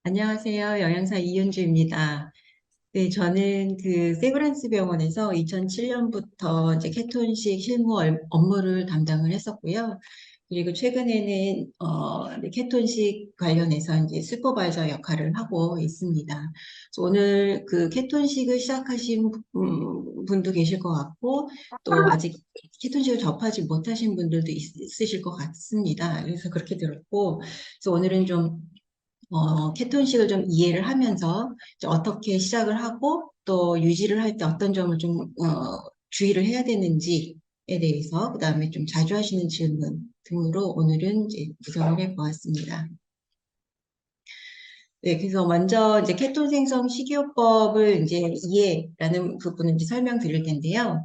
안녕하세요. 영양사 이윤주입니다. 네, 저는 그 세브란스 병원에서 2007년부터 이제 케톤식 실무 업무를 담당을 했었고요. 그리고 최근에는 이제 케톤식 관련해서 이제 슈퍼바이저 역할을 하고 있습니다. 그래서 오늘 그 케톤식을 시작하신 분도 계실 것 같고, 또 아직 케톤식을 접하지 못하신 분들도 있으실 것 같습니다. 그래서 그렇게 들었고, 그래서 오늘은 좀 케톤식을 좀 이해를 하면서 이제 어떻게 시작을 하고 또 유지를 할 때 어떤 점을 좀 주의를 해야 되는지에 대해서 그다음에 좀 자주 하시는 질문 등으로 오늘은 이제 구성을 해 보았습니다. 네, 그래서 먼저 이제 케톤 생성 식이요법을 이제 이해라는 부분을 이제 설명드릴 텐데요.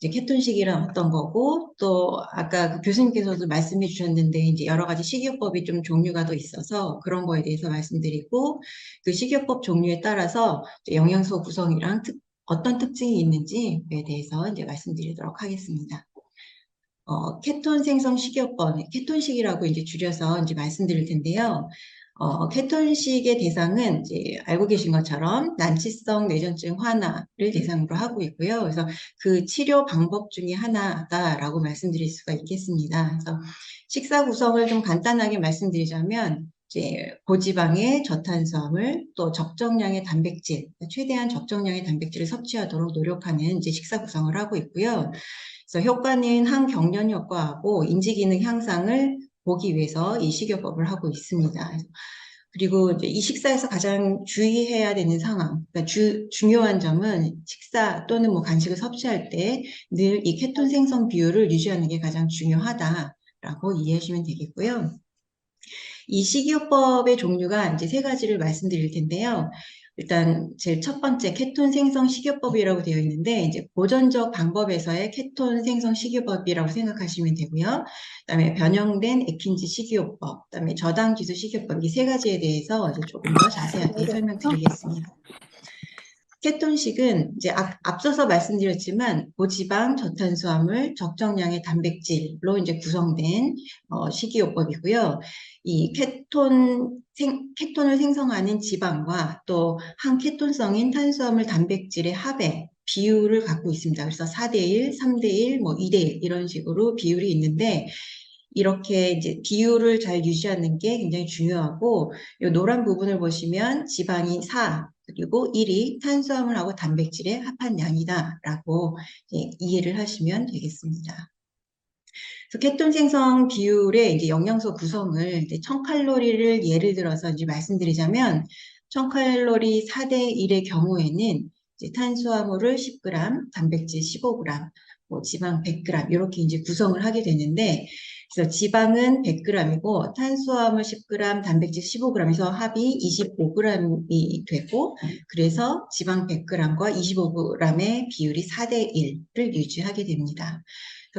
이제 케톤식이란 어떤 거고, 또 아까 그 교수님께서도 말씀해 주셨는데, 이제 여러 가지 식이요법이 좀 종류가 더 있어서 그런 거에 대해서 말씀드리고, 그 식이요법 종류에 따라서 이제 영양소 구성이랑 어떤 특징이 있는지에 대해서 이제 말씀드리도록 하겠습니다. 케톤 생성 식이요법, 케톤식이라고 이제 줄여서 이제 말씀드릴 텐데요. 케톤식의 대상은 이제 알고 계신 것처럼 난치성 뇌전증 환아를 대상으로 하고 있고요. 그래서 그 치료 방법 중에 하나다라고 말씀드릴 수가 있겠습니다. 그래서 식사 구성을 좀 간단하게 말씀드리자면 이제 고지방의 저탄수화물 또 적정량의 단백질, 최대한 적정량의 단백질을 섭취하도록 노력하는 이제 식사 구성을 하고 있고요. 그래서 효과는 항경련 효과하고 인지기능 향상을 보기 위해서 이 식이요법을 하고 있습니다. 그리고 이제 이 식사에서 가장 주의해야 되는 상황, 그러니까 중요한 점은 식사 또는 뭐 간식을 섭취할 때 늘 이 케톤 생성 비율을 유지하는 게 가장 중요하다라고 이해하시면 되겠고요. 이 식이요법의 종류가 이제 세 가지를 말씀드릴 텐데요. 일단 제일 첫 번째 케톤 생성 식이요법이라고 되어 있는데 이제 고전적 방법에서의 케톤 생성 식이요법이라고 생각하시면 되고요. 그다음에 변형된 에킨즈 식이요법, 그다음에 저당 지수 식이요법 이 세 가지에 대해서 이제 조금 더 자세하게 설명드리겠습니다. 케톤식은 이제 앞서서 말씀드렸지만 고지방, 저탄수화물, 적정량의 단백질로 이제 구성된 식이요법이고요. 이 케톤을 생성하는 지방과 또 항케톤성인 탄수화물 단백질의 합의 비율을 갖고 있습니다. 그래서 4대1, 3대1, 뭐 2대1 이런 식으로 비율이 있는데 이렇게 이제 비율을 잘 유지하는 게 굉장히 중요하고 이 노란 부분을 보시면 지방이 4 그리고 1이 탄수화물하고 단백질의 합한 양이다라고 이해를 하시면 되겠습니다. 그래서 케톤 생성 비율의 이제 영양소 구성을 이제 1000칼로리를 예를 들어서 이제 말씀드리자면 1000칼로리 4대 1의 경우에는 이제 탄수화물을 10g, 단백질 15g, 뭐 지방 100g 이렇게 이제 구성을 하게 되는데 그래서 지방은 100g이고 탄수화물 10g, 단백질 15g에서 합이 25g이 되고 그래서 지방 100g과 25g의 비율이 4대 1을 유지하게 됩니다.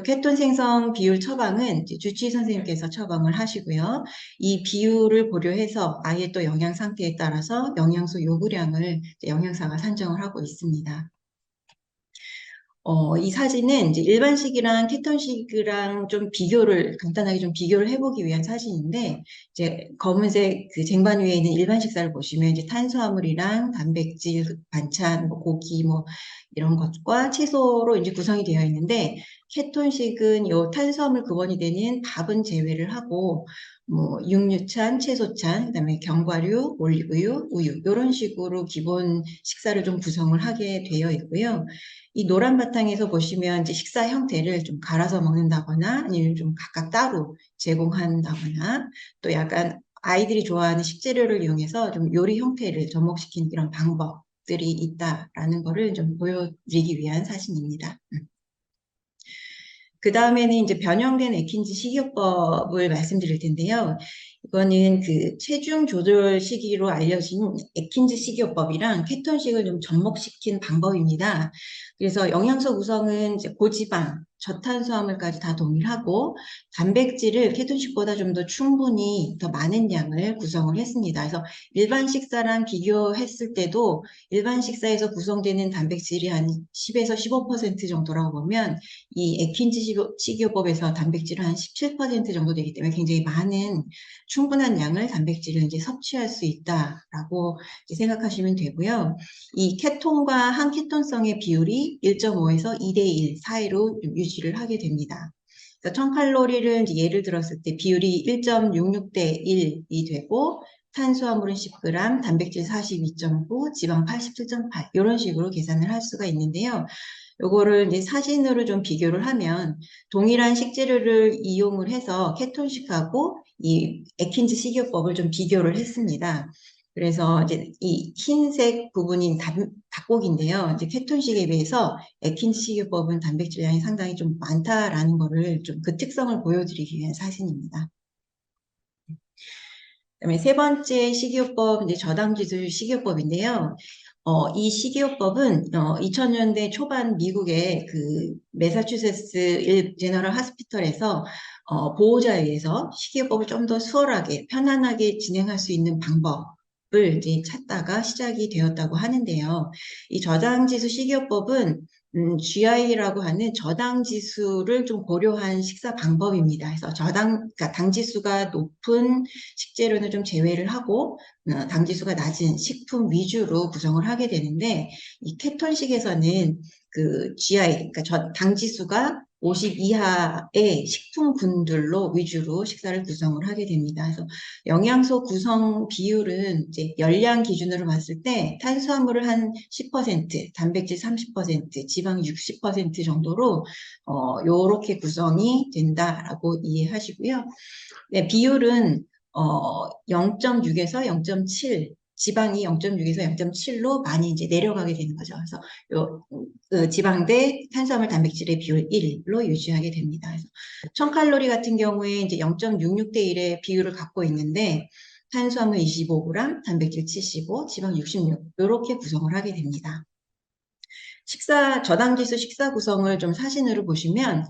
케톤 생성 비율 처방은 주치의 선생님께서 처방을 하시고요. 이 비율을 고려해서 아이의 또 영양 상태에 따라서 영양소 요구량을 영양사가 산정을 하고 있습니다. 이 사진은 이제 일반식이랑 케톤식이랑 좀 간단하게 좀 비교를 해보기 위한 사진인데, 이제 검은색 그 쟁반 위에 있는 일반 식사를 보시면 이제 탄수화물이랑 단백질, 반찬, 뭐 고기, 뭐 이런 것과 채소로 이제 구성이 되어 있는데, 케톤식은 요 탄수화물 근원이 되는 밥은 제외를 하고, 뭐 육류찬, 채소찬, 그다음에 견과류, 올리브유, 우유 이런 식으로 기본 식사를 좀 구성을 하게 되어 있고요. 이 노란 바탕에서 보시면 이제 식사 형태를 좀 갈아서 먹는다거나 아니면 좀 각각 따로 제공한다거나 또 약간 아이들이 좋아하는 식재료를 이용해서 좀 요리 형태를 접목시키는 이런 방법들이 있다라는 거를 좀 보여드리기 위한 사진입니다. 그 다음에는 이제 변형된 에킨즈 식이요법을 말씀드릴 텐데요. 이거는 그 체중 조절 시기로 알려진 에킨즈 식이요법이랑 케톤식을 좀 접목시킨 방법입니다. 그래서 영양소 구성은 이제 고지방, 저탄수화물까지 다 동일하고 단백질을 케톤식보다 좀 더 충분히 더 많은 양을 구성을 했습니다. 그래서 일반 식사랑 비교했을 때도 일반 식사에서 구성되는 단백질이 한 10에서 15% 정도라고 보면 이 에킨즈 식이요법에서 단백질은 한 17% 정도 되기 때문에 굉장히 많은 충분한 양을 단백질을 이제 섭취할 수 있다라고 생각하시면 되고요. 이 케톤과 한케톤성의 비율이 1.5에서 2대1 사이로 유지를 하게 됩니다. 1000칼로리를 예를 들었을 때 비율이 1.66대 1이 되고 탄수화물은 10g, 단백질 42.9, 지방 87.8 이런 식으로 계산을 할 수가 있는데요. 요거를 이제 사진으로 좀 비교를 하면 동일한 식재료를 이용을 해서 케톤식하고 이 에킨즈 식이요법을 좀 비교를 했습니다. 그래서 이제 이 흰색 부분인 닭고기인데요. 이제 케톤식에 비해서 에킨즈 식이요법은 단백질량이 상당히 좀 많다라는 거를 좀 그 특성을 보여드리기 위한 사진입니다. 그다음에 세 번째 식이요법, 이제 저당지수 식이요법인데요. 이 식이요법은 2000년대 초반 미국의 그 매사추세츠 제너럴 하스피털에서 보호자에 의해서 식이요법을 좀 더 수월하게 편안하게 진행할 수 있는 방법을 이제 찾다가 시작이 되었다고 하는데요. 이 저당지수 식이요법은 GI라고 하는 저당 지수를 좀 고려한 식사 방법입니다. 그래서 그러니까 당 지수가 높은 식재료는 좀 제외를 하고 당 지수가 낮은 식품 위주로 구성을 하게 되는데 이 케톤식에서는 그 GI, 그러니까 당 지수가 50 이하의 식품군들로 위주로 식사를 구성을 하게 됩니다. 그래서 영양소 구성 비율은 이제 열량 기준으로 봤을 때 탄수화물을 한 10%, 단백질 30%, 지방 60% 정도로 요렇게 구성이 된다라고 이해하시고요. 네, 비율은 0.6에서 0.7, 지방이 0.6에서 0.7로 많이 이제 내려가게 되는 거죠. 그래서 그 지방 대 탄수화물 단백질의 비율 1로 유지하게 됩니다. 그래서 1000칼로리 같은 경우에 이제 0.66대 1의 비율을 갖고 있는데 탄수화물 25g, 단백질 75, 지방 66 이렇게 구성을 하게 됩니다. 저당지수 식사 구성을 좀 사진으로 보시면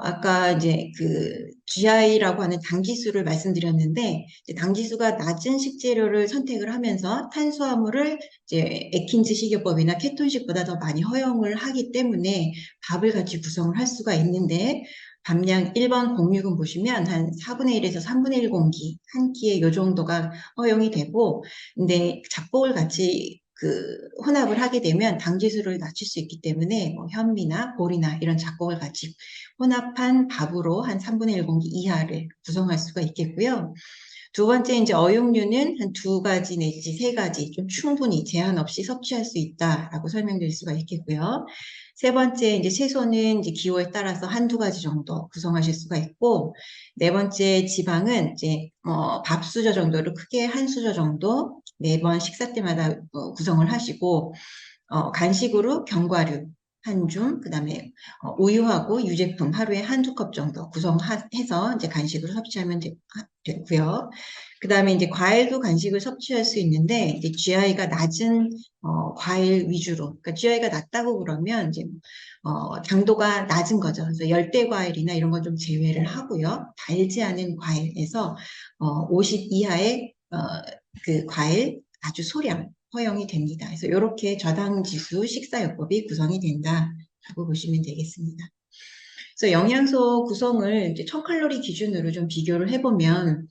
아까 이제 그 GI라고 하는 당지수를 말씀드렸는데, 당지수가 낮은 식재료를 선택을 하면서 탄수화물을 이제 에킨즈 식이요법이나 케톤식보다 더 많이 허용을 하기 때문에 밥을 같이 구성을 할 수가 있는데, 밥량 1번 공육은 보시면 한 4분의 1에서 3분의 1 공기, 한 끼에 요 정도가 허용이 되고, 근데 잡곡을 같이 그 혼합을 하게 되면 당 지수를 낮출 수 있기 때문에 뭐 현미나 보리나 이런 잡곡을 같이 혼합한 밥으로 한 3분의 1 공기 이하를 구성할 수가 있겠고요. 두 번째 이제 어육류는 한 2가지 내지 3가지 좀 충분히 제한 없이 섭취할 수 있다라고 설명드릴 수가 있겠고요. 세 번째 이제 채소는 이제 기호에 따라서 1~2가지 정도 구성하실 수가 있고, 네 번째 지방은 이제 밥 수저 정도를 크게 한 수저 정도 매번 식사 때마다 구성을 하시고, 간식으로 견과류 한 줌, 그 다음에 우유하고 유제품 하루에 1~2컵 정도 구성해서 이제 간식으로 섭취하면 되고요. 그 다음에 이제 과일도 간식을 섭취할 수 있는데, 이제 GI가 낮은 과일 위주로, 그러니까 GI가 낮다고 그러면 이제 당도가 낮은 거죠. 그래서 열대 과일이나 이런 건 좀 제외를 하고요. 달지 않은 과일에서 50 이하의 그 과일 아주 소량 허용이 됩니다. 그래서 이렇게 저당지수 식사요법이 구성이 된다라고 보시면 되겠습니다. 그래서 영양소 구성을 이제 1000칼로리 기준으로 좀 비교를 해보면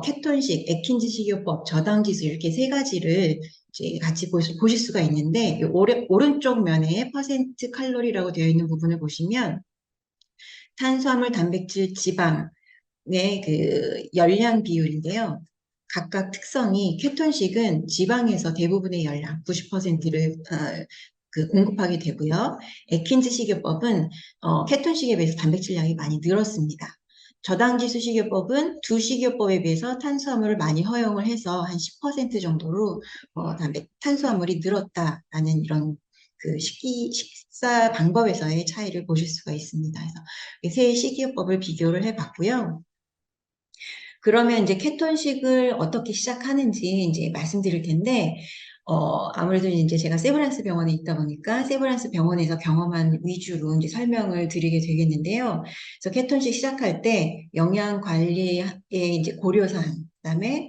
케톤식, 에킨즈 식이요법, 저당지수 이렇게 세 가지를 이제 같이 보실 수가 있는데 오른쪽 면에 퍼센트 칼로리라고 되어 있는 부분을 보시면 탄수화물, 단백질, 지방의 그 열량 비율인데요. 각각 특성이 케톤식은 지방에서 대부분의 열량 90%를 그 공급하게 되고요. 에킨즈 식이요법은 케톤식에 비해서 단백질량이 많이 늘었습니다. 저당지수 식이요법은 두 식이요법에 비해서 탄수화물을 많이 허용을 해서 한 10% 정도로 탄수화물이 늘었다라는 이런 그 식사 방법에서의 차이를 보실 수가 있습니다. 그래서 세 식이요법을 비교를 해봤고요. 그러면 이제 케톤식을 어떻게 시작하는지 이제 말씀드릴 텐데, 아무래도 이제 제가 세브란스 병원에 있다 보니까 세브란스 병원에서 경험한 위주로 이제 설명을 드리게 되겠는데요. 그래서 케톤식 시작할 때 영양 관리에 이제 고려사항, 그다음에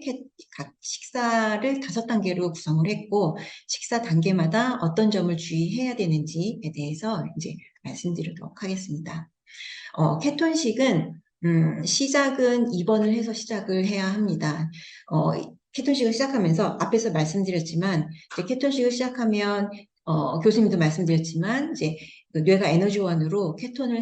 각 식사를 5단계로 구성을 했고, 식사 단계마다 어떤 점을 주의해야 되는지에 대해서 이제 말씀드리도록 하겠습니다. 케톤식은 시작은 입원을 해서 시작을 해야 합니다. 어, 케톤식을 시작하면서 앞에서 말씀드렸지만 이제 케톤식을 시작하면 교수님도 말씀드렸지만 이제 그 뇌가 에너지원으로 케톤을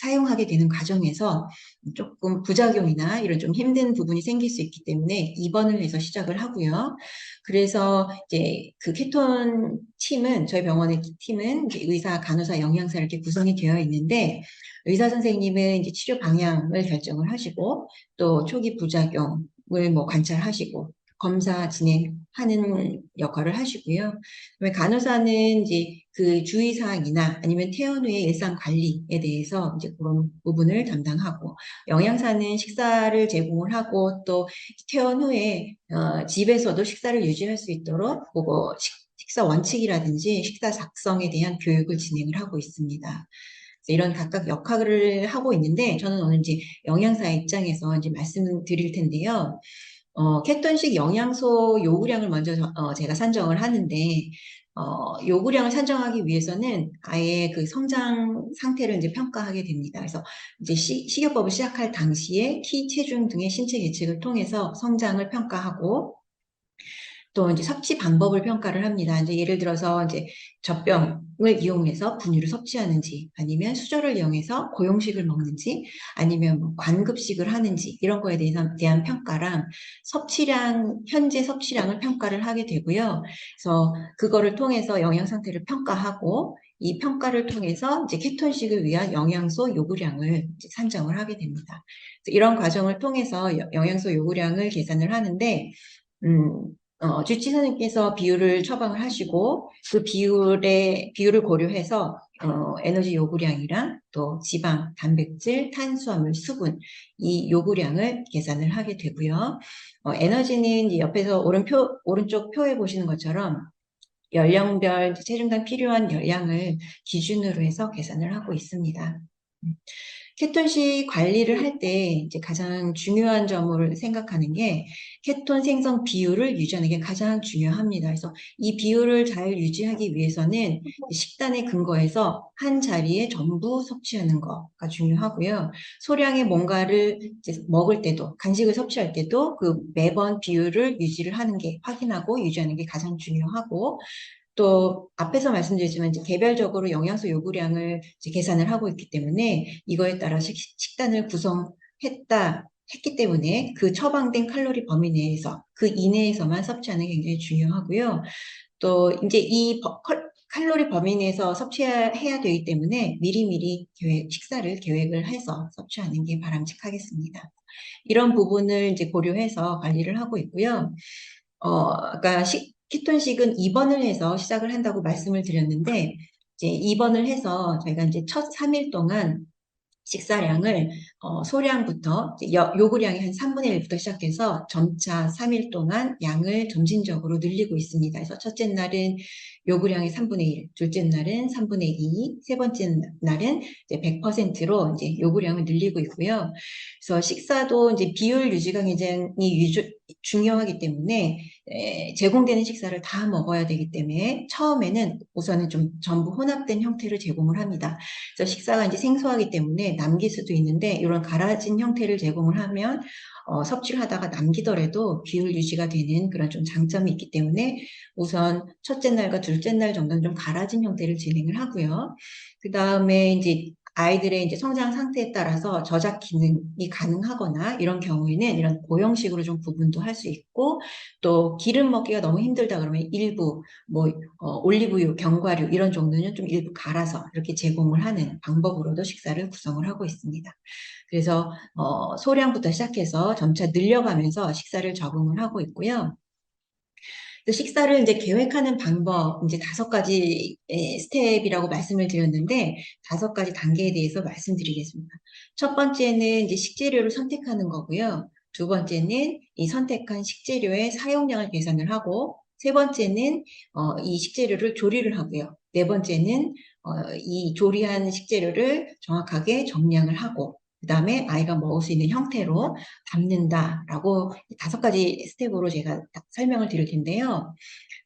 사용하게 되는 과정에서 조금 부작용이나 이런 좀 힘든 부분이 생길 수 있기 때문에 입원을 해서 시작을 하고요. 그래서 이제 그 케톤 팀은 저희 병원의 팀은 이제 의사, 간호사, 영양사 이렇게 구성이 되어 있는데 의사 선생님은 이제 치료 방향을 결정을 하시고 또 초기 부작용을 뭐 관찰하시고 검사 진행하는 역할을 하시고요. 그다음에 간호사는 이제 그 주의사항이나 아니면 퇴원 후의 일상 관리에 대해서 이제 그런 부분을 담당하고 영양사는 식사를 제공을 하고 또 퇴원 후에 집에서도 식사를 유지할 수 있도록 그거 식사 원칙이라든지 식사 작성에 대한 교육을 진행을 하고 있습니다. 이런 각각 역할을 하고 있는데 저는 오늘 이제 영양사의 입장에서 이제 말씀을 드릴 텐데요. 케톤식 영양소 요구량을 먼저 제가 산정을 하는데 요구량을 산정하기 위해서는 아예 그 성장 상태를 이제 평가하게 됩니다. 그래서 이제 식이요법을 시작할 당시에 키, 체중 등의 신체 계측을 통해서 성장을 평가하고 또 이제 섭취 방법을 평가를 합니다. 이제 예를 들어서 이제 젖병을 이용해서 분유를 섭취하는지, 아니면 수저를 이용해서 고용식을 먹는지, 아니면 뭐 관급식을 하는지 이런 거에 대한 평가랑 현재 섭취량을 평가를 하게 되고요. 그래서 그거를 통해서 영양 상태를 평가하고 이 평가를 통해서 이제 케톤식을 위한 영양소 요구량을 이제 산정을 하게 됩니다. 이런 과정을 통해서 영양소 요구량을 계산을 하는데 음, 주치사님께서 비율을 처방을 하시고 그 비율을 고려해서 에너지 요구량이랑 또 지방, 단백질, 탄수화물, 수분 이 요구량을 계산을 하게 되고요. 에너지는 이제 옆에서 오른쪽 표에 보시는 것처럼 연령별 체중당 필요한 열량을 기준으로 해서 계산을 하고 있습니다. 케톤식 관리를 할 때 이제 가장 중요한 점을 생각하는 게 케톤 생성 비율을 유지하는 게 가장 중요합니다. 그래서 이 비율을 잘 유지하기 위해서는 식단에 근거해서 한 자리에 전부 섭취하는 거가 중요하고요. 소량의 뭔가를 이제 먹을 때도 간식을 섭취할 때도 그 매번 비율을 유지를 하는 게 확인하고 유지하는 게 가장 중요하고 또 앞에서 말씀드렸지만 이제 개별적으로 영양소 요구량을 이제 계산을 하고 있기 때문에 이거에 따라 식단을 했기 때문에 그 처방된 칼로리 범위 내에서 그 이내에서만 섭취하는 게 굉장히 중요하고요. 또 이제 칼로리 범위 내에서 섭취해야 되기 때문에 미리미리 식사를 계획을 해서 섭취하는 게 바람직하겠습니다. 이런 부분을 이제 고려해서 관리를 하고 있고요. 아까 키톤식은 입원을 해서 시작을 한다고 말씀을 드렸는데, 이제 입원을 해서 저희가 이제 첫 3일 동안 식사량을 소량부터 요구량이 한 3분의 1부터 시작해서 점차 3일 동안 양을 점진적으로 늘리고 있습니다. 그래서 첫째 날은 요구량이 3분의 1, 둘째 날은 3분의 2, 세 번째 날은 이제 100%로 이제 요구량을 늘리고 있고요. 그래서 식사도 이제 비율 유지가 굉장히 중요하기 때문에 제공되는 식사를 다 먹어야 되기 때문에 처음에는 우선은 좀 전부 혼합된 형태를 제공을 합니다. 그래서 식사가 이제 생소하기 때문에 남길 수도 있는데 이런 갈아진 형태를 제공을 하면 섭취를 하다가 남기더라도 비율 유지가 되는 그런 좀 장점이 있기 때문에 우선 첫째 날과 둘째 날 정도는 좀 갈아진 형태를 진행을 하고요. 그 다음에 이제 아이들의 이제 성장 상태에 따라서 저작 기능이 가능하거나 이런 경우에는 이런 고형식으로 좀 구분도 할 수 있고 또 기름 먹기가 너무 힘들다 그러면 일부 뭐 올리브유, 견과류 이런 정도는 좀 일부 갈아서 이렇게 제공을 하는 방법으로도 식사를 구성을 하고 있습니다. 그래서 소량부터 시작해서 점차 늘려가면서 식사를 적응을 하고 있고요. 식사를 이제 계획하는 방법, 이제 5가지 스텝이라고 말씀을 드렸는데, 5가지 단계에 대해서 말씀드리겠습니다. 첫 번째는 이제 식재료를 선택하는 거고요. 두 번째는 이 선택한 식재료의 사용량을 계산을 하고, 세 번째는 이 식재료를 조리를 하고요. 네 번째는 이 조리한 식재료를 정확하게 정량을 하고 그 다음에 아이가 먹을 수 있는 형태로 담는다라고 5가지 스텝으로 제가 설명을 드릴 텐데요.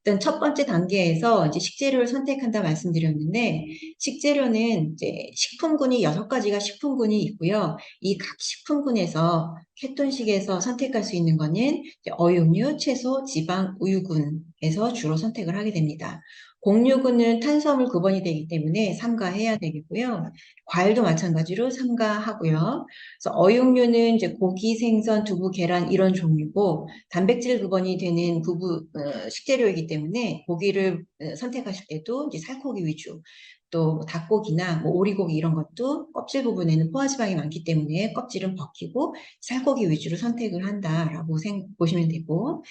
일단 첫 번째 단계에서 이제 식재료를 선택한다 말씀드렸는데, 식재료는 이제 식품군이 6가지가 식품군이 있고요. 이 각 식품군에서 케톤식에서 선택할 수 있는 거는 이제 어육류, 채소, 지방, 우유군에서 주로 선택을 하게 됩니다. 곡류군은 탄수화물 구분이 되기 때문에 삼가해야 되겠고요. 과일도 마찬가지로 삼가하고요. 그래서 어육류는 이제 고기, 생선, 두부, 계란 이런 종류고, 단백질 구분이 되는 식재료이기 때문에 고기를 선택하실 때도 이제 살코기 위주, 또 닭고기나 뭐 오리고기 이런 것도 껍질 부분에는 포화지방이 많기 때문에 껍질은 벗기고 살코기 위주로 선택을 한다라고 보시면 되고,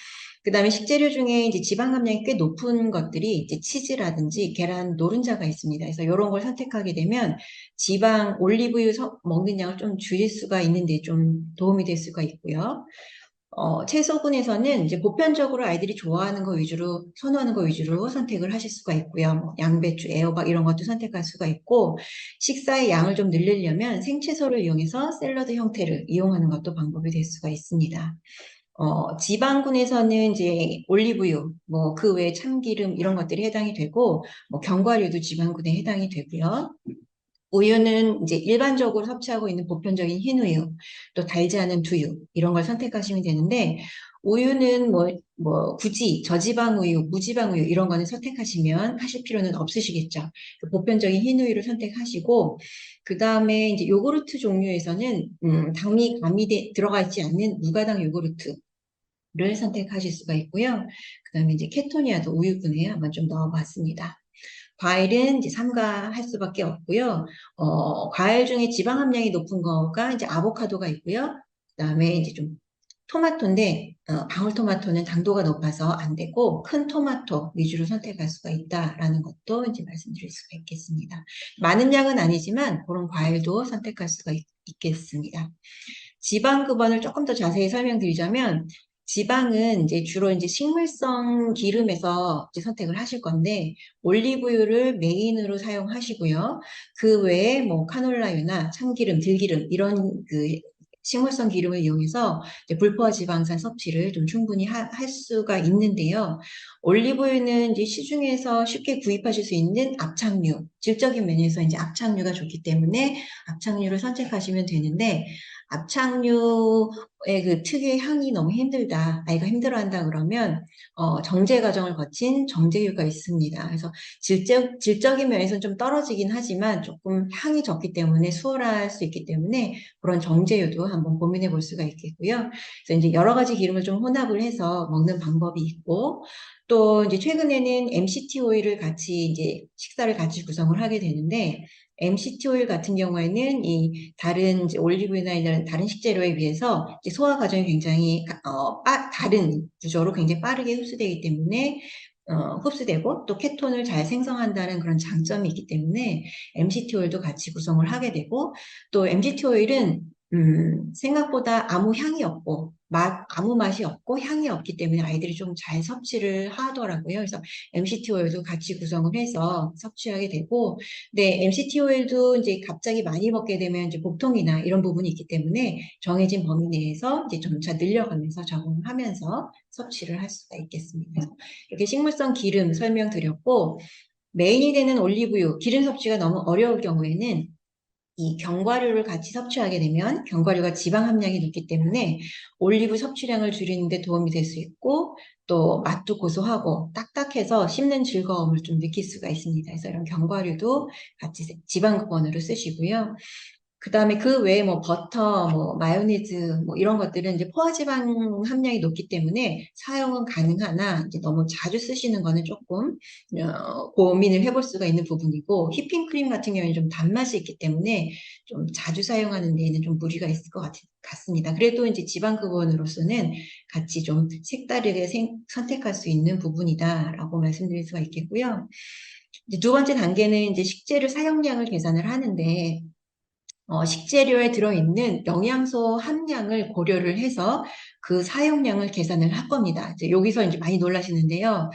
그 다음에 식재료 중에 이제 지방 함량이 꽤 높은 것들이 이제 치즈라든지 계란 노른자가 있습니다. 그래서 이런 걸 선택하게 되면 지방, 올리브유 먹는 양을 좀 줄일 수가 있는데 좀 도움이 될 수가 있고요. 채소군에서는 이제 보편적으로 아이들이 좋아하는 거 위주로, 선호하는 거 위주로 선택을 하실 수가 있고요. 뭐 양배추, 애호박 이런 것도 선택할 수가 있고, 식사의 양을 좀 늘리려면 생채소를 이용해서 샐러드 형태를 이용하는 것도 방법이 될 수가 있습니다. 지방군에서는 이제 올리브유, 뭐 그 외에 참기름 이런 것들이 해당이 되고, 뭐 견과류도 지방군에 해당이 되고요. 우유는 이제 일반적으로 섭취하고 있는 보편적인 흰우유, 또 달지 않은 두유, 이런 걸 선택하시면 되는데, 우유는 굳이 저지방 우유, 무지방 우유, 이런 거는 선택하시면 하실 필요는 없으시겠죠. 그 보편적인 흰우유를 선택하시고, 그 다음에 이제 요구르트 종류에서는, 당이 들어가 있지 않는 무가당 요구르트를 선택하실 수가 있고요. 그 다음에 이제 케토니아도 우유분에 한번 좀 넣어봤습니다. 과일은 이제 삼가할 수밖에 없고요. 과일 중에 지방 함량이 높은 거가 이제 아보카도가 있고요. 그다음에 이제 좀 토마토인데 방울토마토는 당도가 높아서 안 되고 큰 토마토 위주로 선택할 수가 있다라는 것도 이제 말씀드릴 수가 있겠습니다. 많은 양은 아니지만 그런 과일도 선택할 수가 있겠습니다. 지방 급원을 조금 더 자세히 설명드리자면 지방은 이제 주로 이제 식물성 기름에서 이제 선택을 하실 건데 올리브유를 메인으로 사용하시고요. 그 외에 뭐 카놀라유나 참기름, 들기름 이런 그 식물성 기름을 이용해서 이제 불포화 지방산 섭취를 좀 충분히 할 수가 있는데요. 올리브유는 이제 시중에서 쉽게 구입하실 수 있는 압착류, 질적인 면에서 이제 압착류가 좋기 때문에 압착류를 선택하시면 되는데 압착류의 그 특유의 향이 너무 힘들다, 아이가 힘들어한다 그러면 정제 과정을 거친 정제유가 있습니다. 그래서 질적인 면에서는 좀 떨어지긴 하지만 조금 향이 적기 때문에 수월할 수 있기 때문에 그런 정제유도 한번 고민해 볼 수가 있겠고요. 그래서 이제 여러 가지 기름을 좀 혼합을 해서 먹는 방법이 있고 또 이제 최근에는 MCT 오일을 같이 이제 식사를 같이 구성을 하게 되는데 MCT 오일 같은 경우에는 이 다른 이제 올리브유나 이런 다른 식재료에 비해서 이제 소화 과정이 굉장히 다른 구조로 굉장히 빠르게 흡수되기 때문에 흡수되고 또 케톤을 잘 생성한다는 그런 장점이 있기 때문에 MCT 오일도 같이 구성을 하게 되고 또 MCT 오일은 생각보다 아무 향이 없고 아무 맛이 없고 향이 없기 때문에 아이들이 좀 잘 섭취를 하더라고요. 그래서 MCT 오일도 같이 구성을 해서 섭취하게 되고, 네, MCT 오일도 이제 갑자기 많이 먹게 되면 이제 복통이나 이런 부분이 있기 때문에 정해진 범위 내에서 이제 점차 늘려가면서 적응하면서 섭취를 할 수가 있겠습니다. 그래서 이렇게 식물성 기름 설명드렸고, 메인이 되는 올리브유, 기름 섭취가 너무 어려울 경우에는 이 견과류를 같이 섭취하게 되면 견과류가 지방 함량이 높기 때문에 올리브 섭취량을 줄이는 데 도움이 될 수 있고 또 맛도 고소하고 딱딱해서 씹는 즐거움을 좀 느낄 수가 있습니다. 그래서 이런 견과류도 같이 지방 급원으로 쓰시고요. 그 다음에 그 외에 뭐 버터, 뭐 마요네즈, 뭐 이런 것들은 이제 포화지방 함량이 높기 때문에 사용은 가능하나 이제 너무 자주 쓰시는 거는 조금 고민을 해볼 수가 있는 부분이고 휘핑크림 같은 경우에는 좀 단맛이 있기 때문에 좀 자주 사용하는 데에는 좀 무리가 있을 것 같습니다. 그래도 이제 지방급원으로서는 같이 좀 색다르게 선택할 수 있는 부분이다라고 말씀드릴 수가 있겠고요. 이제 두 번째 단계는 이제 식재료 사용량을 계산을 하는데 식재료에 들어있는 영양소 함량을 고려를 해서 그 사용량을 계산을 할 겁니다. 이제 여기서 이제 많이 놀라시는데요.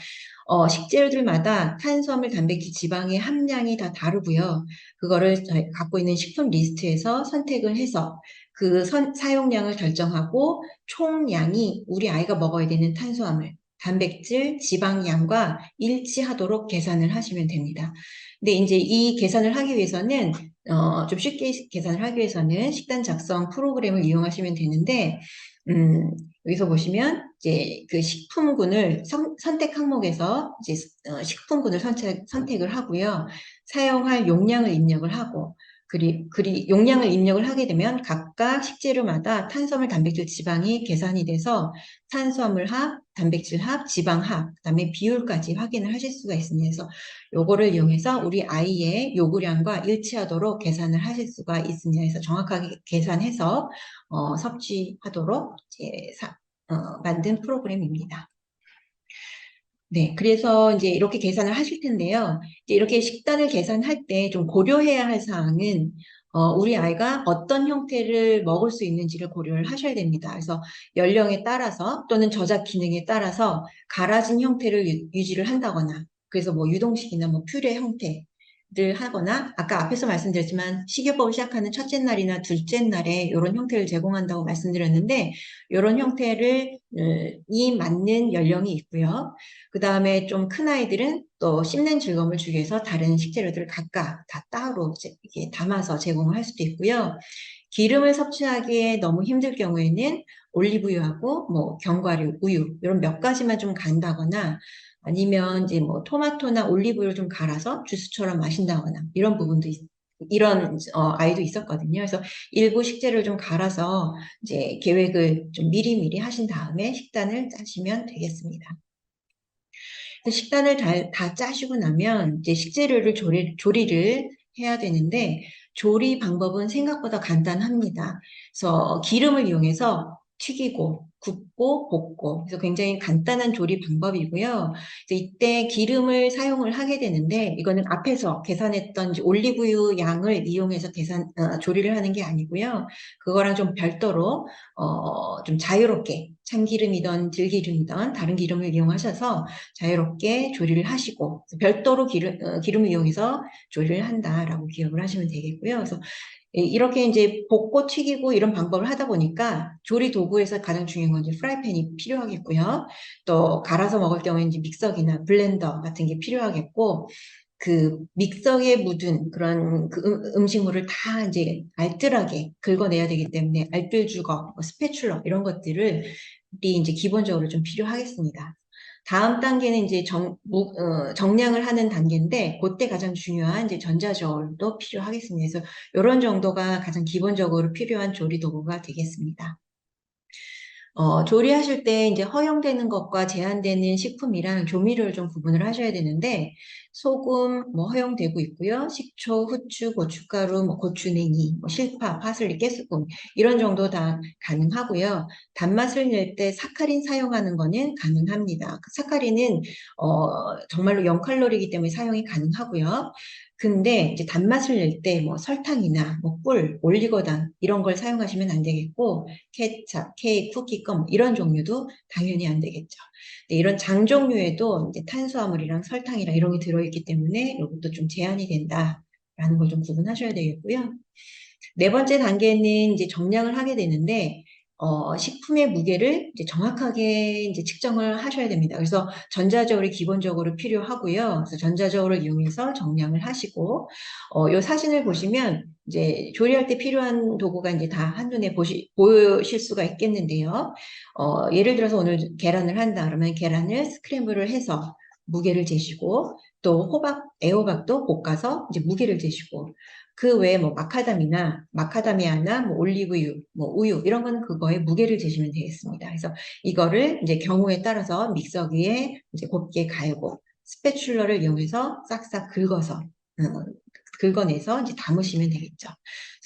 식재료들마다 탄수화물, 단백질, 지방의 함량이 다 다르고요. 그거를 저희 갖고 있는 식품 리스트에서 선택을 해서 그 사용량을 결정하고 총량이 우리 아이가 먹어야 되는 탄수화물, 단백질, 지방량과 일치하도록 계산을 하시면 됩니다. 근데 이제 이 계산을 하기 위해서는 좀 쉽게 계산을 하기 위해서는 식단 작성 프로그램을 이용하시면 되는데, 여기서 보시면 이제 그 식품군을 선택 항목에서 이제 식품군을 선택을 하고요. 사용할 용량을 입력을 하고, 용량을 입력을 하게 되면 각각 식재료마다 탄수화물, 단백질, 지방이 계산이 돼서 탄수화물 합, 단백질 합, 지방 합, 그다음에 비율까지 확인을 하실 수가 있습니다. 그래서 요거를 이용해서 우리 아이의 요구량과 일치하도록 계산을 하실 수가 있습니다. 그래서 정확하게 계산해서 섭취하도록 이제 만든 프로그램입니다. 네, 그래서 이제 이렇게 계산을 하실 텐데요. 이제 이렇게 식단을 계산할 때 좀 고려해야 할 사항은 우리 아이가 어떤 형태를 먹을 수 있는지를 고려를 하셔야 됩니다. 그래서 연령에 따라서 또는 저작 기능에 따라서 갈아진 형태를 유지를 한다거나, 그래서 뭐 유동식이나 뭐 퓨레 형태를 하거나, 아까 앞에서 말씀드렸지만 식이요법을 시작하는 첫째 날이나 둘째 날에 이런 형태를 제공한다고 말씀드렸는데, 이런 형태를 이 맞는 연령이 있고요. 그 다음에 좀 큰 아이들은 또 씹는 즐거움을 주기 위해서 다른 식재료들을 각각 다 따로 이렇게 담아서 제공을 할 수도 있고요. 기름을 섭취하기에 너무 힘들 경우에는 올리브유하고 뭐 견과류, 우유 이런 몇 가지만 좀 간다거나 아니면 이제 뭐 토마토나 올리브유를 좀 갈아서 주스처럼 마신다거나 이런 부분도 이런 아이도 있었거든요. 그래서 일부 식재료를 좀 갈아서 이제 계획을 좀 미리미리 하신 다음에 식단을 짜시면 되겠습니다. 식단을 다 짜시고 나면 이제 식재료를 조리를 해야 되는데 조리 방법은 생각보다 간단합니다. 그래서 기름을 이용해서 튀기고 굽고 볶고 그래서 굉장히 간단한 조리 방법이고요. 그래서 이때 기름을 사용을 하게 되는데 이거는 앞에서 계산했던 이제 올리브유 양을 이용해서 조리를 하는 게 아니고요. 그거랑 좀 별도로 좀 자유롭게 참기름이든 들기름이든 다른 기름을 이용하셔서 자유롭게 조리를 하시고 별도로 기름을 이용해서 조리를 한다라고 기억을 하시면 되겠고요. 그래서 이렇게 이제 볶고 튀기고 이런 방법을 하다 보니까 조리 도구에서 가장 중요한 건 이제 프라이팬이 필요하겠고요. 또 갈아서 먹을 경우에 이제 믹서기나 블렌더 같은 게 필요하겠고 그 믹서기에 묻은 그런 그 음식물을 다 이제 알뜰하게 긁어내야 되기 때문에 알뜰주걱, 뭐 스패츌러 이런 것들을 이제 기본적으로 좀 필요하겠습니다. 다음 단계는 이제 정량을 하는 단계인데, 그때 가장 중요한 이제 전자저울도 필요하겠습니다. 그래서 이런 정도가 가장 기본적으로 필요한 조리 도구가 되겠습니다. 조리하실 때 이제 허용되는 것과 제한되는 식품이랑 조미료를 좀 구분을 하셔야 되는데, 소금 뭐 허용되고 있고요. 식초, 후추, 고춧가루, 뭐 고추냉이, 뭐 실파, 파슬리, 깨소금 이런 정도 다 가능하고요. 단맛을 낼 때 사카린 사용하는 거는 가능합니다. 그 사카린은 정말로 0칼로리이기 때문에 사용이 가능하고요. 근데 이제 단맛을 낼 때 뭐 설탕이나 뭐 꿀, 올리고당 이런 걸 사용하시면 안 되겠고 케찹, 케이크, 쿠키껌 이런 종류도 당연히 안 되겠죠. 근데 이런 장 종류에도 이제 탄수화물이랑 설탕이랑 이런 게 들어있기 때문에 이것도 좀 제한이 된다라는 걸 좀 구분하셔야 되겠고요. 네 번째 단계는 이제 정량을 하게 되는데, 식품의 무게를 이제 정확하게 이제 측정을 하셔야 됩니다. 그래서 전자저울이 기본적으로 필요하고요. 그래서 전자저울을 이용해서 정량을 하시고, 이 사진을 보시면 이제 조리할 때 필요한 도구가 이제 다 한눈에 보실 수가 있겠는데요. 예를 들어서 오늘 계란을 한다 그러면 계란을 스크램블을 해서 무게를 재시고, 또 애호박도 볶아서 이제 무게를 재시고, 그 외에 뭐 마카다미아나 뭐 올리브유, 뭐 우유 이런 거는 그거에 무게를 재시면 되겠습니다. 그래서 이거를 이제 경우에 따라서 믹서기에 이제 곱게 갈고 스패츌러를 이용해서 싹싹 긁어내서 이제 담으시면 되겠죠.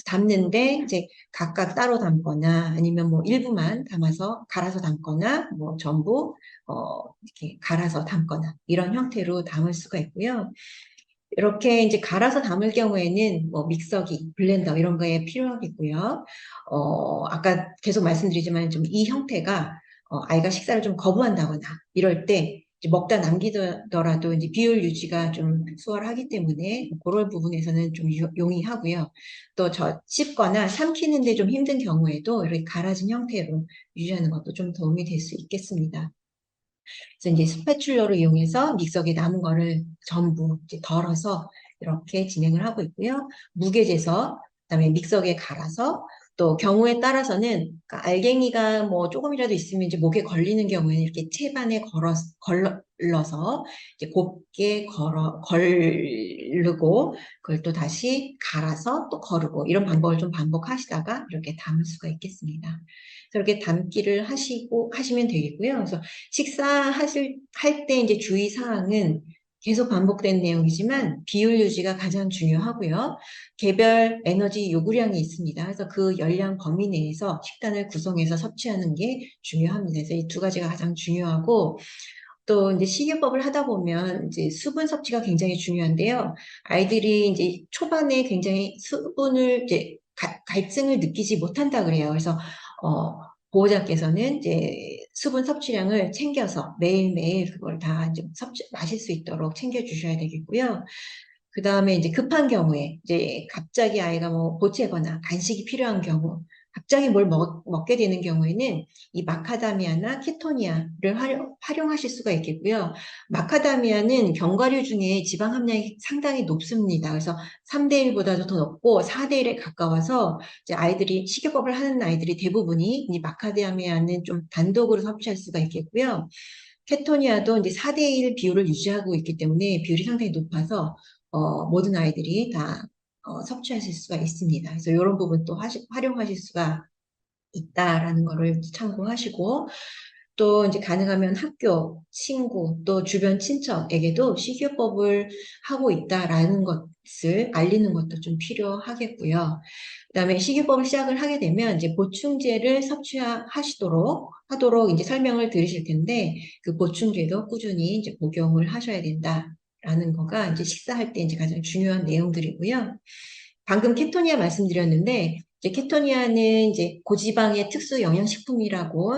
담는데 이제 각각 따로 담거나 아니면 뭐 일부만 담아서 갈아서 담거나 뭐 전부 이렇게 갈아서 담거나 이런 형태로 담을 수가 있고요. 이렇게 이제 갈아서 담을 경우에는 뭐 믹서기, 블렌더 이런 거에 필요하겠고요. 아까 계속 말씀드리지만 좀 이 형태가 아이가 식사를 좀 거부한다거나 이럴 때 이제 먹다 남기더라도 이제 비율 유지가 좀 수월하기 때문에 그런 부분에서는 좀 용이하고요. 또 씹거나 삼키는데 좀 힘든 경우에도 이렇게 갈아진 형태로 유지하는 것도 좀 도움이 될 수 있겠습니다. 그래서 이제 스패츌러를 이용해서 믹서기에 남은 거를 전부 이제 덜어서 이렇게 진행을 하고 있고요. 무게재서, 그다음에 믹서기에 갈아서 또 경우에 따라서는 그러니까 알갱이가 뭐 조금이라도 있으면 이제 목에 걸리는 경우에는 이렇게 채반에 걸러서 이제 곱게 걸르고 그걸 또 다시 갈아서 또 거르고 이런 방법을 좀 반복하시다가 이렇게 담을 수가 있겠습니다. 그렇게 담기를 하시면 되겠고요. 그래서 할 때 이제 주의사항은 계속 반복된 내용이지만 비율 유지가 가장 중요하고요. 개별 에너지 요구량이 있습니다. 그래서 그 열량 범위 내에서 식단을 구성해서 섭취하는 게 중요합니다. 그래서 이 두 가지가 가장 중요하고 또 이제 식이요법을 하다 보면 이제 수분 섭취가 굉장히 중요한데요. 아이들이 이제 초반에 굉장히 수분을 이제 갈증을 느끼지 못한다 그래요. 그래서 어, 보호자께서는 이제 수분 섭취량을 챙겨서 매일매일 그걸 다 이제 마실 수 있도록 챙겨주셔야 되겠고요. 그 다음에 이제 급한 경우에 이제 갑자기 아이가 뭐 보채거나 간식이 필요한 경우, 갑자기 뭘 먹게 되는 경우에는 이 마카다미아나 키토니아를 활용하실 수가 있겠고요. 마카다미아는 견과류 중에 지방 함량이 상당히 높습니다. 그래서 3대 1보다도 더 높고 4대 1에 가까워서 이제 아이들이 식이요법을 하는 아이들이 대부분이 이 마카다미아는 좀 단독으로 섭취할 수가 있겠고요. 케토니아도 이제 4대 1 비율을 유지하고 있기 때문에 비율이 상당히 높아서 모든 아이들이 다 섭취하실 수가 있습니다. 그래서 이런 부분 또 활용하실 수가 있다라는 거를 참고하시고 또 이제 가능하면 학교, 친구, 또 주변 친척에게도 식이요법을 하고 있다라는 것을 알리는 것도 좀 필요하겠고요. 그다음에 식이요법을 시작을 하게 되면 이제 보충제를 하도록 이제 설명을 들으실 텐데 그 보충제도 꾸준히 이제 복용을 하셔야 된다라는 거가 이제 식사할 때 이제 가장 중요한 내용들이고요. 방금 케토니아 말씀드렸는데 이제 케토니아는 이제 고지방의 특수 영양식품이라고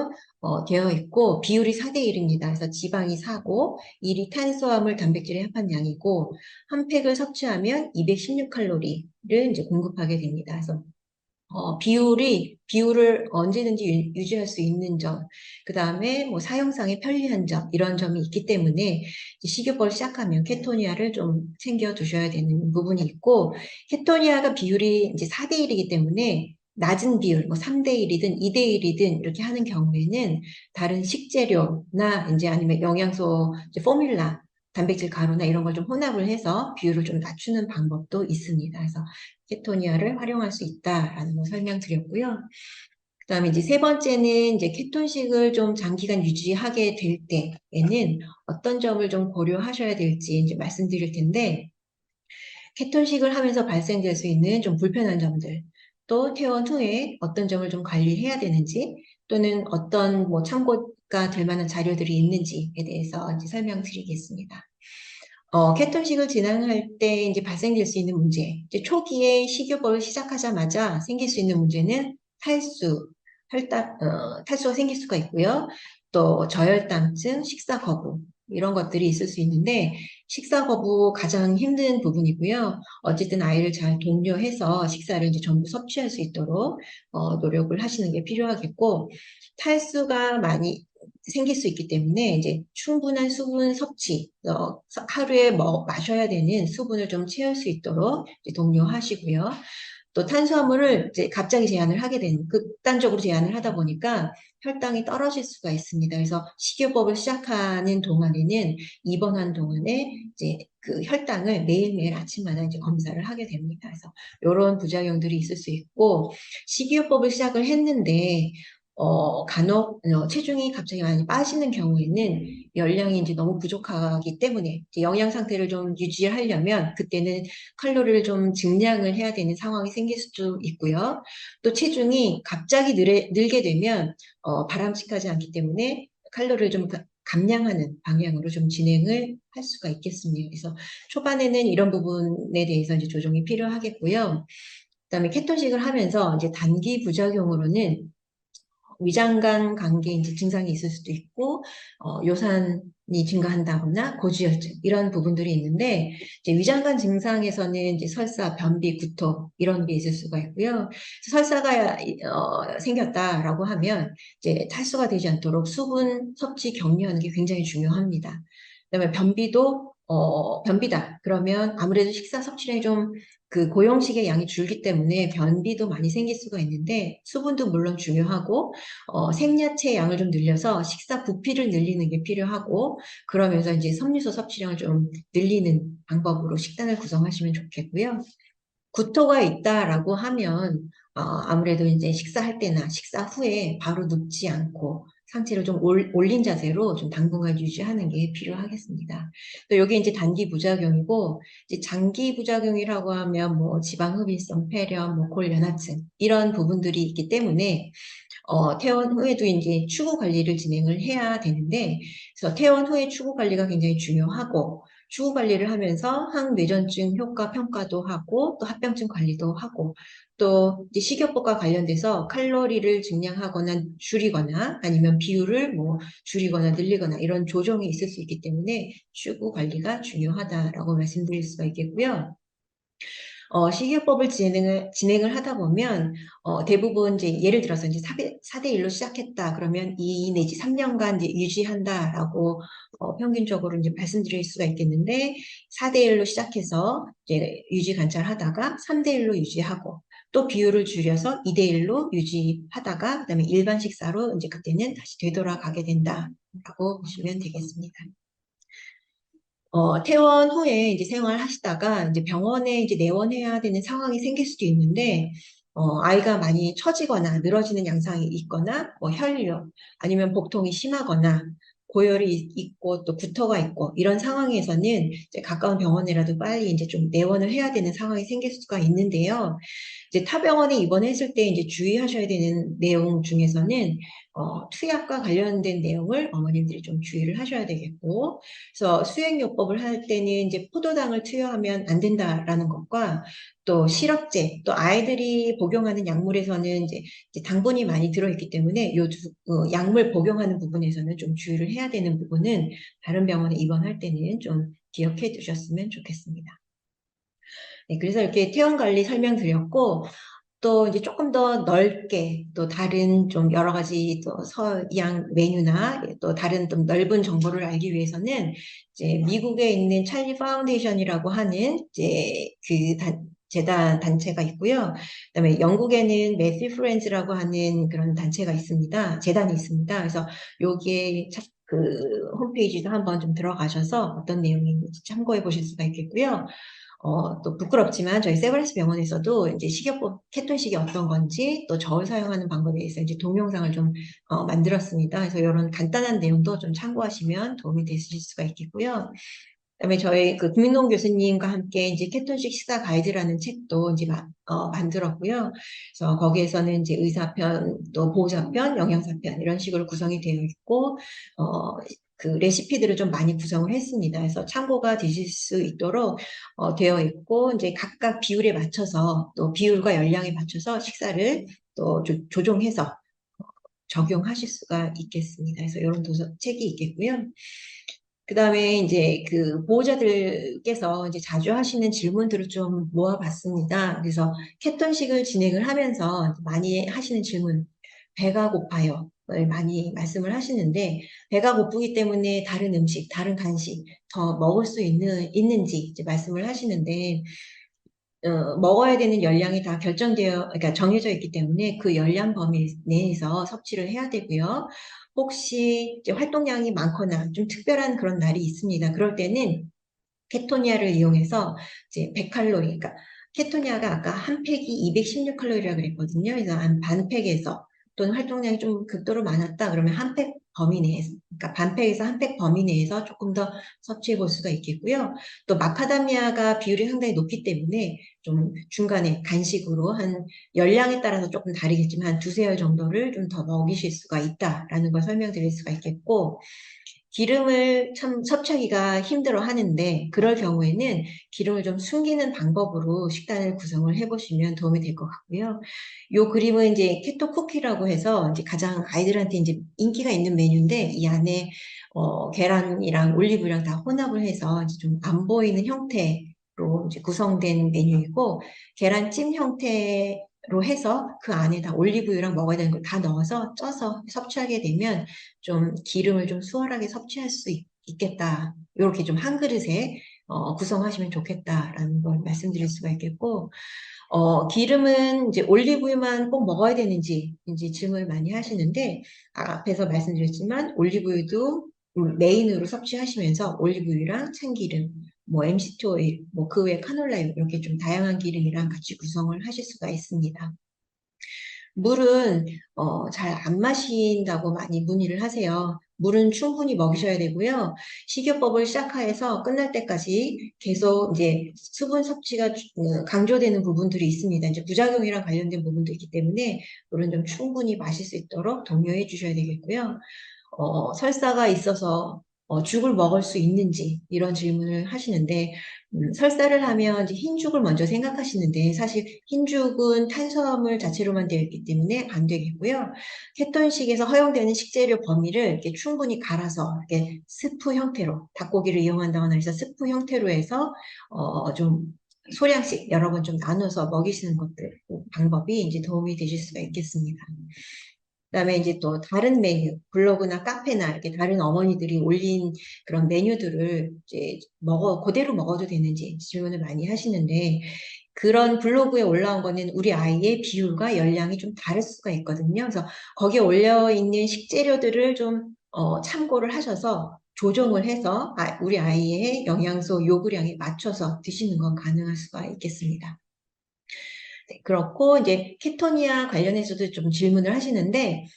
되어 있고 비율이 4대 1입니다. 그래서 지방이 4고 1이 탄수화물, 단백질의 합한량이고 한 팩을 섭취하면 216칼로리를 이제 공급하게 됩니다. 그래서 비율을 언제든지 유지할 수 있는 점, 그 다음에 뭐 사용상의 편리한 점, 이런 점이 있기 때문에 식이요법을 시작하면 케토니아를 좀 챙겨 두셔야 되는 부분이 있고, 케토니아가 비율이 이제 4대 1이기 때문에 낮은 비율, 뭐 3대 1이든 2대 1이든 이렇게 하는 경우에는 다른 식재료나 이제 아니면 영양소, 이제 포뮬라, 단백질 가루나 이런 걸 좀 혼합을 해서 비율을 좀 낮추는 방법도 있습니다. 그래서 케토니아를 활용할 수 있다라는 걸 설명드렸고요. 그다음에 이제 세 번째는 이제 케톤식을 좀 장기간 유지하게 될 때에는 어떤 점을 좀 고려하셔야 될지 이제 말씀드릴 텐데, 케톤식을 하면서 발생될 수 있는 좀 불편한 점들, 또 퇴원 후에 어떤 점을 좀 관리해야 되는지, 또는 어떤 뭐 참고가 될 만한 자료들이 있는지에 대해서 이제 설명드리겠습니다. 케톤식을 진행할 때 이제 발생될 수 있는 문제, 이제 초기에 식이요법을 시작하자마자 생길 수 있는 문제는 탈수가 생길 수가 있고요. 또 저혈당증, 식사 거부 이런 것들이 있을 수 있는데 식사 거부 가장 힘든 부분이고요. 어쨌든 아이를 잘 독려해서 식사를 이제 전부 섭취할 수 있도록 노력을 하시는 게 필요하겠고 탈수가 많이 생길 수 있기 때문에 이제 충분한 수분 섭취, 하루에 마셔야 되는 수분을 좀 채울 수 있도록 이제 독려하시고요. 또 탄수화물을 이제 갑자기 제한을 하게 되는, 극단적으로 제한을 하다 보니까 혈당이 떨어질 수가 있습니다. 그래서 식이요법을 시작하는 동안에는 입원한 동안에 이제 그 혈당을 매일매일 아침마다 이제 검사를 하게 됩니다. 그래서 이런 부작용들이 있을 수 있고 식이요법을 시작을 했는데 간혹 체중이 갑자기 많이 빠지는 경우에는 열량이 이제 너무 부족하기 때문에 이제 영양 상태를 좀 유지하려면 그때는 칼로리를 좀 증량을 해야 되는 상황이 생길 수도 있고요. 또 체중이 갑자기 늘게 되면 바람직하지 않기 때문에 칼로리를 좀 감량하는 방향으로 좀 진행을 할 수가 있겠습니다. 그래서 초반에는 이런 부분에 대해서 이제 조정이 필요하겠고요. 그다음에 케톤식을 하면서 이제 단기 부작용으로는 위장관 관계 이제 증상이 있을 수도 있고, 요산이 증가한다거나 고지혈증 이런 부분들이 있는데, 이제 위장관 증상에서는 이제 설사, 변비, 구토 이런 게 있을 수가 있고요. 설사가 생겼다라고 하면 이제 탈수가 되지 않도록 수분 섭취 격려하는 게 굉장히 중요합니다. 그다음에 변비도 변비다. 그러면 아무래도 식사 섭취량이 좀 그 고용식의 양이 줄기 때문에 변비도 많이 생길 수가 있는데 수분도 물론 중요하고 생야채 양을 좀 늘려서 식사 부피를 늘리는 게 필요하고 그러면서 이제 섬유소 섭취량을 좀 늘리는 방법으로 식단을 구성하시면 좋겠고요. 구토가 있다라고 하면 아무래도 이제 식사할 때나 식사 후에 바로 눕지 않고 상체를 좀 올린 자세로 좀 당분간 유지하는 게 필요하겠습니다. 또 여기 이제 단기 부작용이고 이제 장기 부작용이라고 하면 뭐 지방 흡입성 폐렴, 뭐 골연화증 이런 부분들이 있기 때문에 퇴원 후에도 이제 추구 관리를 진행을 해야 되는데, 그래서 퇴원 후에 추구 관리가 굉장히 중요하고, 추구 관리를 하면서 항뇌전증 효과 평가도 하고, 또 합병증 관리도 하고, 또 이제 식이요법과 관련돼서 칼로리를 증량하거나 줄이거나 아니면 비율을 뭐 줄이거나 늘리거나 이런 조정이 있을 수 있기 때문에 추구 관리가 중요하다라고 말씀드릴 수가 있겠고요. 식이요법을 진행을 하다 보면, 대부분 이제 예를 들어서 이제 4대 1로 시작했다. 그러면 2 내지 3년간 이제 유지한다라고, 평균적으로 이제 말씀드릴 수가 있겠는데, 4대 1로 시작해서 이제 유지 관찰하다가 3대 1로 유지하고, 또 비율을 줄여서 2대 1로 유지하다가, 그다음에 일반 식사로 이제 그때는 다시 되돌아가게 된다라고 보시면 되겠습니다. 퇴원 후에 이제 생활하시다가 이제 병원에 이제 내원해야 되는 상황이 생길 수도 있는데, 아이가 많이 처지거나 늘어지는 양상이 있거나, 뭐 혈류, 아니면 복통이 심하거나, 고열이 있고 또 구토가 있고 이런 상황에서는 이제 가까운 병원이라도 빨리 이제 좀 내원을 해야 되는 상황이 생길 수가 있는데요. 이제 타 병원에 입원했을 때 이제 주의하셔야 되는 내용 중에서는 투약과 관련된 내용을 어머님들이 좀 주의를 하셔야 되겠고, 그래서 수행요법을 할 때는 이제 포도당을 투여하면 안 된다라는 것과 또 시럽제, 또 아이들이 복용하는 약물에서는 이제 당분이 많이 들어있기 때문에 약물 복용하는 부분에서는 좀 주의를 해야 되는 부분은 다른 병원에 입원할 때는 좀 기억해 두셨으면 좋겠습니다. 네, 그래서 이렇게 퇴원 관리 설명드렸고, 또 이제 조금 더 넓게 또 다른 좀 여러 가지 또 서양 메뉴나 또 다른 좀 넓은 정보를 알기 위해서는 이제 미국에 있는 찰리 파운데이션이라고 하는 이제 그 재단 단체가 있고요. 그다음에 영국에는 매튜 프렌즈라고 하는 그런 단체가 있습니다. 재단이 있습니다. 그래서 여기에 그 홈페이지도 한번 좀 들어가셔서 어떤 내용이 있는지 참고해 보실 수가 있겠고요. 또 부끄럽지만 저희 세브란스 병원에서도 이제 식이요법 케톤식이 어떤 건지 또 저울 사용하는 방법에 대해서 이제 동영상을 좀 만들었습니다. 그래서 이런 간단한 내용도 좀 참고하시면 도움이 되실 수가 있겠고요. 그다음에 저희 그 김민동 교수님과 함께 이제 케톤식 식사 가이드라는 책도 이제 만들었고요. 그래서 거기에서는 이제 의사편, 또 보호자편, 영양사편 이런 식으로 구성이 되어 있고, 그 레시피들을 좀 많이 구성을 했습니다. 그래서 참고가 되실 수 있도록 되어 있고, 이제 각각 비율에 맞춰서 또 비율과 열량에 맞춰서 식사를 또 조종해서 적용하실 수가 있겠습니다. 그래서 이런 책이 있겠고요. 그 다음에 이제 그 보호자들께서 이제 자주 하시는 질문들을 좀 모아봤습니다. 그래서 케톤식을 진행을 하면서 많이 하시는 질문, 배가 고파요. 을 많이 말씀을 하시는데, 배가 고프기 때문에 다른 음식, 다른 간식 더 먹을 수 있는지 이제 말씀을 하시는데, 먹어야 되는 열량이 다 그러니까 정해져 있기 때문에 그 열량 범위 내에서 섭취를 해야 되고요. 혹시 이제 활동량이 많거나 좀 특별한 그런 날이 있습니다. 그럴 때는 케토니아를 이용해서 이제 100칼로리, 그러니까 케토니아가 아까 한 팩이 216칼로리라고 그랬거든요. 그래서 한 반 팩에서 또는 활동량이 좀 극도로 많았다 그러면 한 팩 범위 내에서, 그러니까 반 팩에서 한 팩 범위 내에서 조금 더 섭취해 볼 수가 있겠고요. 또 마카다미아가 비율이 상당히 높기 때문에 좀 중간에 간식으로 한 열량에 따라서 조금 다르겠지만 한 두세 알 정도를 좀 더 먹이실 수가 있다라는 걸 설명드릴 수가 있겠고, 기름을 참 섭취하기가 힘들어 하는데, 그럴 경우에는 기름을 좀 숨기는 방법으로 식단을 구성을 해보시면 도움이 될 것 같고요. 요 그림은 이제 케토 쿠키라고 해서 이제 가장 아이들한테 이제 인기가 있는 메뉴인데, 이 안에 계란이랑 올리브유랑 다 혼합을 해서 이제 좀 안 보이는 형태로 이제 구성된 메뉴이고, 계란찜 형태로 해서 그 안에다 올리브유랑 먹어야 되는 걸 다 넣어서 쪄서 섭취하게 되면 좀 기름을 좀 수월하게 섭취할 수 있겠다. 이렇게 좀 한 그릇에 구성하시면 좋겠다라는 걸 말씀드릴 수가 있겠고, 기름은 이제 올리브유만 꼭 먹어야 되는지 이제 질문을 많이 하시는데, 앞에서 말씀드렸지만 올리브유도 메인으로 섭취하시면서 올리브유랑 참기름, 뭐 MCT 오일, 뭐 그 외 카놀라유 이렇게 좀 다양한 기름이랑 같이 구성을 하실 수가 있습니다. 물은 잘 안 마신다고 많이 문의를 하세요. 물은 충분히 먹이셔야 되고요. 식이요법을 시작해서 끝날 때까지 계속 이제 수분 섭취가 강조되는 부분들이 있습니다. 이제 부작용이랑 관련된 부분도 있기 때문에 물은 좀 충분히 마실 수 있도록 독려해 주셔야 되겠고요. 설사가 있어서 죽을 먹을 수 있는지 이런 질문을 하시는데, 설사를 하면 이제 흰죽을 먼저 생각하시는데, 사실 흰죽은 탄수화물 자체로만 되어 있기 때문에 안 되겠고요. 케톤식에서 허용되는 식재료 범위를 이렇게 충분히 갈아서 이렇게 스프 형태로, 닭고기를 이용한다거나 해서 스프 형태로 해서 좀 소량씩 여러 번 좀 나눠서 먹이시는 것들 방법이 이제 도움이 되실 수가 있겠습니다. 그다음에 이제 또 다른 메뉴, 블로그나 카페나 이렇게 다른 어머니들이 올린 그런 메뉴들을 이제 그대로 먹어도 되는지 질문을 많이 하시는데, 그런 블로그에 올라온 거는 우리 아이의 비율과 열량이 좀 다를 수가 있거든요. 그래서 거기에 올려 있는 식재료들을 좀 참고를 하셔서 조정을 해서 우리 아이의 영양소 요구량에 맞춰서 드시는 건 가능할 수가 있겠습니다. 네, 그렇고 이제 케토니아 관련해서도 좀 질문을 하시는데,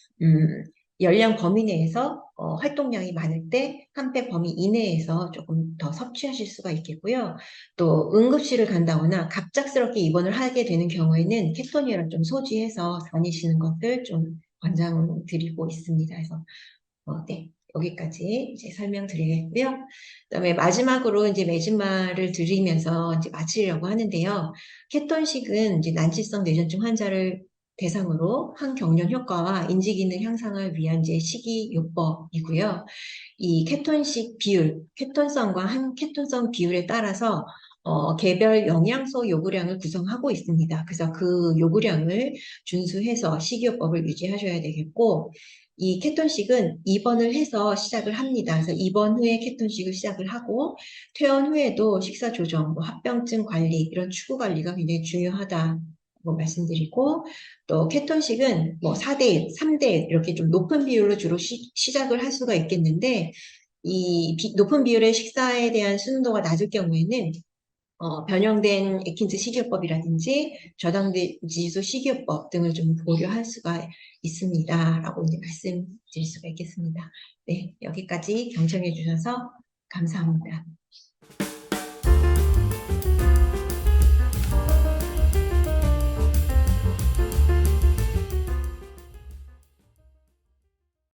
열량 범위 내에서 활동량이 많을 때 한 팩 범위 이내에서 조금 더 섭취하실 수가 있겠고요. 또 응급실을 간다거나 갑작스럽게 입원을 하게 되는 경우에는 케토니아를 좀 소지해서 다니시는 것을 좀 권장드리고 있습니다. 그래서 네, 여기까지 이제 설명드리겠고요. 그다음에 마지막으로 이제 매진말을 드리면서 이제 마치려고 하는데요. 케톤식은 이제 난치성 뇌전증 환자를 대상으로 항경련 효과와 인지기능 향상을 위한 이제 식이요법이고요. 이 케톤식 비율, 케톤성과 항케톤성 비율에 따라서 개별 영양소 요구량을 구성하고 있습니다. 그래서 그 요구량을 준수해서 식이요법을 유지하셔야 되겠고, 이 케톤식은 입원을 해서 시작을 합니다. 그래서 입원 후에 케톤식을 시작을 하고, 퇴원 후에도 식사 조정, 뭐 합병증 관리, 이런 추구 관리가 굉장히 중요하다고 말씀드리고, 또 케톤식은 뭐 4대1, 3대1 이렇게 좀 높은 비율로 주로 시작을 할 수가 있겠는데, 이 높은 비율의 식사에 대한 순도가 낮을 경우에는 변형된 에킨즈 식이요법이라든지 저당된 지수 식이요법 등을 좀 고려할 수가 있습니다라고 이제 말씀드릴 수가 있겠습니다. 네, 여기까지 경청해 주셔서 감사합니다.